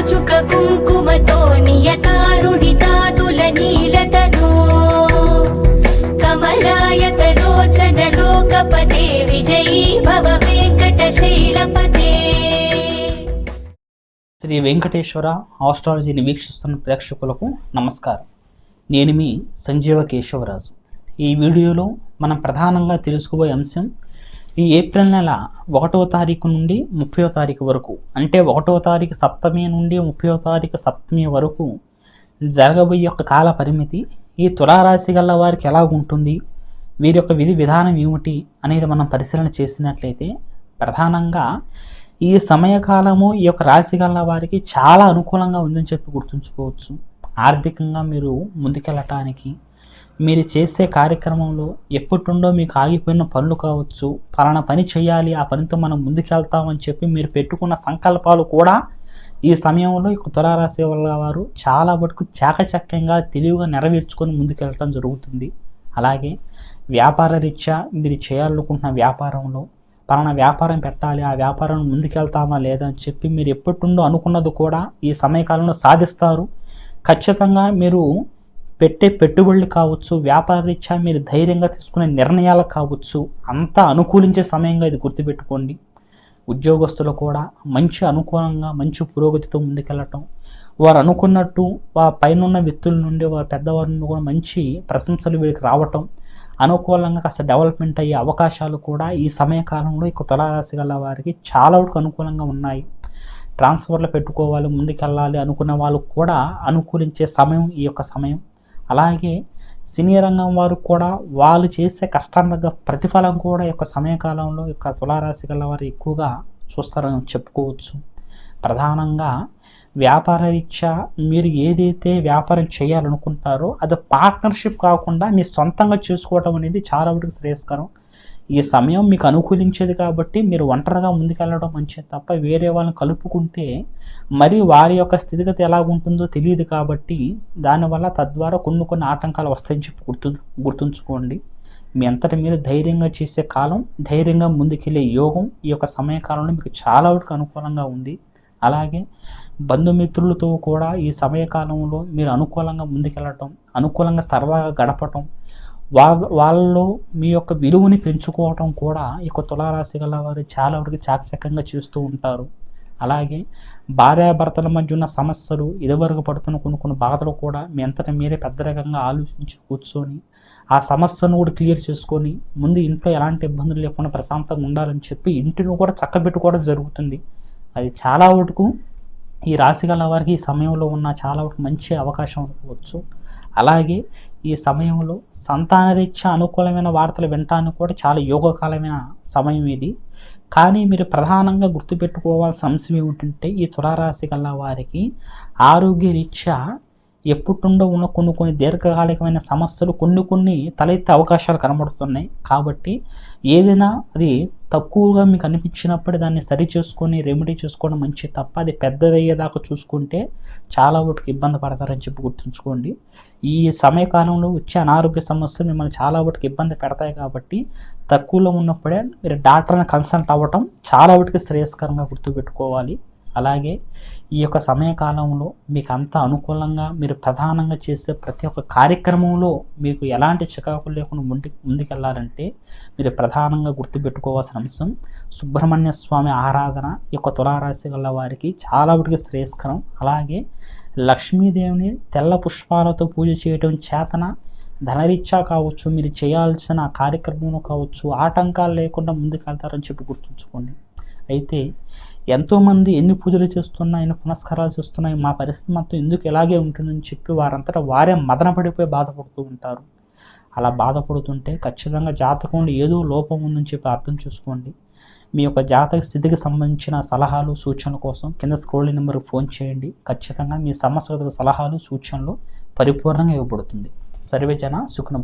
చుక కుంకుమతో నియతారుణితాతుల నీలతనో కమలాయతలోచన లోకపతే విజయీ భవ వెంకటశైలపతే. శ్రీ వెంకటేశ్వర ఆస్ట్రాలజీని వీక్షిస్తున్న ప్రేక్షకులకు నమస్కారం. నేను మీ సంజీవ కేశవరాజు. ఈ వీడియోలో మనం ప్రధానంగా తెలుసుకోబోయే అంశం ఈ ఏప్రిల్ నెల 1వ తారీఖు నుండి 30వ తారీఖు వరకు, అంటే 1వ తారీఖు సప్తమి నుండి 30వ తారీఖు సప్తమి వరకు జరగబోయే యొక్క కాల పరిమితి, ఈ తులారాశి గల వారికి ఎలా ఉంటుంది, వీరి యొక్క విధి విధానం ఏమిటి అనేది మనం పరిశీలన చేసినట్లయితే ప్రధానంగా ఈ సమయకాలము ఈ యొక్క రాశి గల వారికి చాలా అనుకూలంగా ఉందని చెప్పి గుర్తుంచుకోవచ్చు. ఆర్థికంగా మీరు ముందుకెళ్ళటానికి, మీరు చేసే కార్యక్రమంలో ఎప్పటిండో మీకు ఆగిపోయిన పనులు కావచ్చు, పలానా పని చేయాలి, ఆ పనితో మనం ముందుకెళ్తామని చెప్పి మీరు పెట్టుకున్న సంకల్పాలు కూడా ఈ సమయంలో ఈ తులారాశి వల్ల వారు చాలా వరకు చాకచక్యంగా తెలివిగా నెరవేర్చుకొని ముందుకెళ్ళటం జరుగుతుంది. అలాగే వ్యాపార రీత్యా మీరు చేయాలనుకుంటున్న వ్యాపారంలో పలానా వ్యాపారం పెట్టాలి, ఆ వ్యాపారం ముందుకెళ్తామా లేదా అని చెప్పి మీరు ఎప్పటిండో అనుకున్నది కూడా ఈ సమయకాలంలో సాధిస్తారు. ఖచ్చితంగా మీరు పెట్టే పెట్టుబడులు కావచ్చు, వ్యాపార రీత్యా మీరు ధైర్యంగా తీసుకునే నిర్ణయాలు కావచ్చు, అంతా అనుకూలించే సమయంగా ఇది గుర్తుపెట్టుకోండి. ఉద్యోగస్తులు కూడా మంచి అనుకూలంగా మంచి పురోగతితో ముందుకెళ్ళటం, వారు అనుకున్నట్టు వారి పైన వ్యక్తుల నుండి వారి పెద్దవారి నుండి కూడా మంచి ప్రశంసలు వీరికి రావటం, అనుకూలంగా కాస్త డెవలప్మెంట్ అయ్యే అవకాశాలు కూడా ఈ సమయకాలంలో ఈ తులారాశి గల వారికి చాలా వరకు అనుకూలంగా ఉన్నాయి. ట్రాన్స్ఫర్లు పెట్టుకోవాలి, ముందుకెళ్ళాలి అనుకున్న వాళ్ళు కూడా అనుకూలించే సమయం ఈ యొక్క సమయం. అలాగే సినీ రంగం వారు కూడా వాళ్ళు చేసే కష్టానికి ప్రతిఫలం కూడా ఈ యొక్క సమయకాలంలో ఈ యొక్క తులారాశి గల వారు ఎక్కువగా చూస్తారని చెప్పుకోవచ్చు. ప్రధానంగా వ్యాపార రీత్యా మీరు ఏదైతే వ్యాపారం చేయాలనుకుంటారో అది పార్ట్నర్షిప్ కాకుండా మీ సొంతంగా చేసుకోవడం అనేది చాలా వరకు శ్రేయస్కరం. ఈ సమయం మీకు అనుకూలించేది కాబట్టి మీరు ఒంటరిగా ముందుకెళ్ళడం మంచిది తప్ప వేరే వాళ్ళని కలుపుకుంటే మరి వారి యొక్క స్థితిగతి ఎలా ఉంటుందో తెలియదు. కాబట్టి దానివల్ల తద్వారా కొన్ని ఆటంకాలు వస్తాయని చెప్పి గుర్తుంచుకోండి. మీ అంతటా మీరు ధైర్యంగా చేసే కాలం, ధైర్యంగా ముందుకెళ్ళే యోగం ఈ యొక్క సమయకాలంలో మీకు చాలా వరకు అనుకూలంగా ఉంది. అలాగే బంధుమిత్రులతో కూడా ఈ సమయకాలంలో మీరు అనుకూలంగా ముందుకెళ్ళటం, అనుకూలంగా సరదాగా గడపటం, వాళ్ళలో మీ యొక్క విలువని పెంచుకోవటం కూడా ఈ యొక్క తులారాశి గల వారు చాలా వరకు చాకచక్యంగా చేస్తూ ఉంటారు. అలాగే భార్యాభర్తల మధ్య ఉన్న సమస్యలు, ఇదివరకు పడుతున్న కొన్ని బాధలు కూడా మీ అంతటా మీరే పెద్ద రకంగా ఆలోచించి కూర్చొని ఆ సమస్యను కూడా క్లియర్ చేసుకొని ముందు ఇంట్లో ఎలాంటి ఇబ్బందులు లేకుండా ప్రశాంతంగా ఉండాలని చెప్పి ఇంటిని కూడా చక్కబెట్టుకోవడం జరుగుతుంది. అది చాలా వరకు ఈ రాశి గల వారికి ఈ సమయంలో ఉన్న చాలా వరకు మంచి అవకాశం అనుకోవచ్చు. అలాగే ఈ సమయంలో సంతానరీత్యా అనుకూలమైన వార్తలు వినటానికి కూడా చాలా యోగకాలమైన సమయం ఇది. కానీ మీరు ప్రధానంగా గుర్తుపెట్టుకోవాల్సిన అంశం ఏమిటంటే ఈ తులారాశి గల వారికి ఆరోగ్య రీత్యా ఎప్పుడుండో ఉన్న కొన్ని దీర్ఘకాలికమైన సమస్యలు కొన్ని తలెత్తే అవకాశాలు కనబడుతున్నాయి. కాబట్టి ఏదైనా అది తక్కువగా మీకు అనిపించినప్పుడు దాన్ని సరి చేసుకొని రెమెడీ చేసుకోవడం మంచిది తప్ప అది పెద్దదయ్యేదాకా చూసుకుంటే చాలా వాటికి ఇబ్బంది పడతారని చెప్పి గుర్తుంచుకోండి. ఈ సమయకాలంలో వచ్చే అనారోగ్య సమస్యలు మిమ్మల్ని చాలా వాటికి ఇబ్బంది పెడతాయి. కాబట్టి తక్కువలో ఉన్నప్పుడే మీరు డాక్టర్ని కన్సల్ట్ అవ్వటం చాలా వాటికి శ్రేయస్కరంగా గుర్తుపెట్టుకోవాలి. అలాగే ఈ యొక్క సమయకాలంలో మీకు అంతా అనుకూలంగా మీరు ప్రధానంగా చేసే ప్రతి ఒక్క కార్యక్రమంలో మీకు ఎలాంటి చికాకులు లేకుండా ముందుకెళ్ళాలంటే మీరు ప్రధానంగా గుర్తుపెట్టుకోవాల్సిన అంశం సుబ్రహ్మణ్య స్వామి ఆరాధన ఈ యొక్క తులారాశి గల వారికి చాలా వరకు శ్రేయస్కరం. అలాగే లక్ష్మీదేవిని తెల్ల పుష్పాలతో పూజ చేయడం చేతన ధనరీత్యా కావచ్చు, మీరు చేయాల్సిన కార్యక్రమంలో కావచ్చు ఆటంకాలు లేకుండా ముందుకెళ్తారని చెప్పి గుర్తుంచుకోండి. అయితే ఎంతోమంది ఎన్ని పూజలు చేస్తున్నా, ఎన్ని పునస్కారాలు చేస్తున్నాయి, మా పరిస్థితి మొత్తం ఎందుకు ఇలాగే ఉంటుందని చెప్పి వారంతటా వారే మదన పడిపోయి బాధపడుతూ ఉంటారు. అలా బాధపడుతుంటే ఖచ్చితంగా జాతకంలో ఏదో లోపం ఉందని చెప్పి అర్థం చేసుకోండి. మీ యొక్క జాతక స్థితికి సంబంధించిన సలహాలు సూచనల కోసం కింద స్క్రోల్ నెంబర్కి ఫోన్ చేయండి. ఖచ్చితంగా మీ సమస్యలకు సలహాలు సూచనలు పరిపూర్ణంగా ఇవ్వబడుతుంది. సర్వే జన సుఖినో